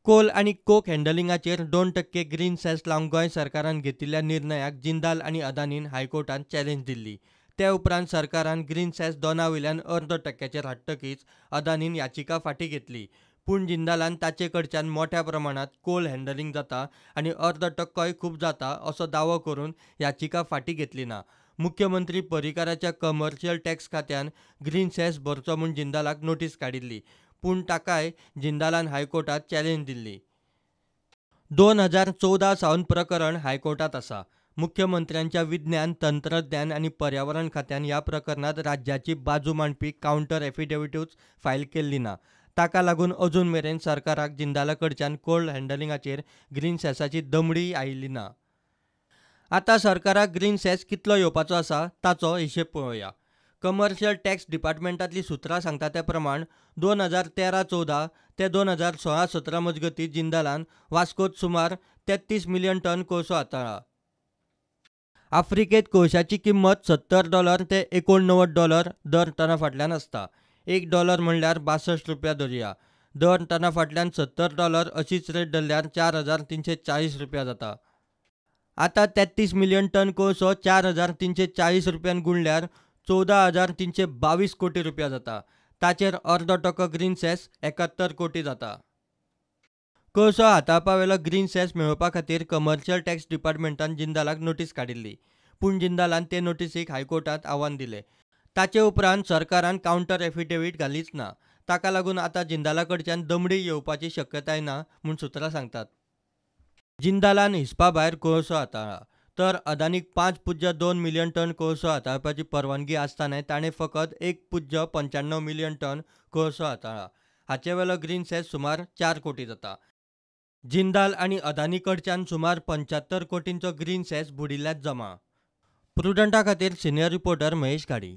Coal आणि कोक हँडलिंगाचेर 2% green सॅस लावंक गोंय सरकारान घेतिल्ल्या निर्णयाक जिंदाल आनी अदानीन हायकोर्टात चॅलेंज दिल्ली। त्या उपरांत सरकारान ग्रीन सॅस दोनावयल्यान 0.5%चेर हाडटकीच अदानीन याचिका फाटीं घेतली। पूण जिंदालान ताचे कडच्यान मोठ्या प्रमाणात कोल हँडलिंग जाता आनी 0.5%य खूब जाता असो दावो करून याचिका फाटीं घेतली ना। मुख्यमंत्री पर्रीकाराच्या कमर्शियल टॅक्स खात्यान ग्रीन सॅस भरचो म्हूण जिंदालाक नोटीस काडिल्ली, पूण ताकाय जिंदालान हायकोर्टात चॅलेंज दिल्ली। 2014 सावन प्रकरण हायकोर्टात आसा। मुख्यमंत्र्यांच्या विज्ञान, तंत्रज्ञान आनी पर्यावरण खात्यान ह्या प्रकरणात राज्याची बाजू मांडपी कावंटर एफिडेविटूच फायल केल्ली ना। ताका लागून अजून मेरेन सरकाराक जिंदाला कडच्यान कोल हँडलिंगाचेर ग्रीन सॅसाची दमडी आयिल्ली ना। आतां सरकाराक ग्रीन सॅस कितलो येवपाचो आसा ताचो हिशेब पळोवया। कमर्शियल टॅक्स डिपार्टमेंटांतली सुत्रां सांगता त्या प्रमाण 2013-14 ते 2016-17 मजगतीं जिंदालान वास्कोत सुमार 33 मिलियन टन कोळसो हाताळ्ळा। आफ्रिकेत कोळशाची किंमत $70 ते $89 दर टना फाटल्यान आसता। $1 म्हणल्यार 62 रुपया धरया। दर टना फाटल्यान $70 अशीच रेट धरल्यार 4,340 रुपया जाता। आतां 33 मिलियन टन कोळसो 4,340 रुपयान गुणल्यार 14,322 कोटी रुपया जाता। ताचेर 0.5% ग्रीन सॅस 71 कोटी जाता। कोळसो हाताळपा वेलो ग्रीन सॅस मेळोवपा खातीर कमर्शियल टॅक्स डिपार्टमेंटान जिंदालाक नोटीस काडिल्ली, पूण जिंदालान ते नोटीसीक हायकोर्टात आव्हान दिलें। ताचे उपरांत सरकारान कावंटर एफिडेविट घालीच ना। ताका लागून आतां जिंदाला कडच्यान दमडी येवपाची शक्यताय ना म्हूण सुत्रां सांगतात। जिंदालान हिसपा भायर कोळसो हाताळ्ळा, तर अदानीक 5.2 मिलियन टन कोळसो हाताळपाची परवानगी आसतनाय ताणें फकत 1.95 मिलियन टन कोळसो हाताळ्ळा। हाचे वेलो ग्रीन सॅस सुमार 4 कोटी जाता। जिंदाल आनी अदानी कडच्यान सुमार 75 कोटींचो ग्रीन सॅस बुडिल्ल्यात जमा। प्रुडंटा खातीर सिनियर रिपोर्टर महेश घाडी।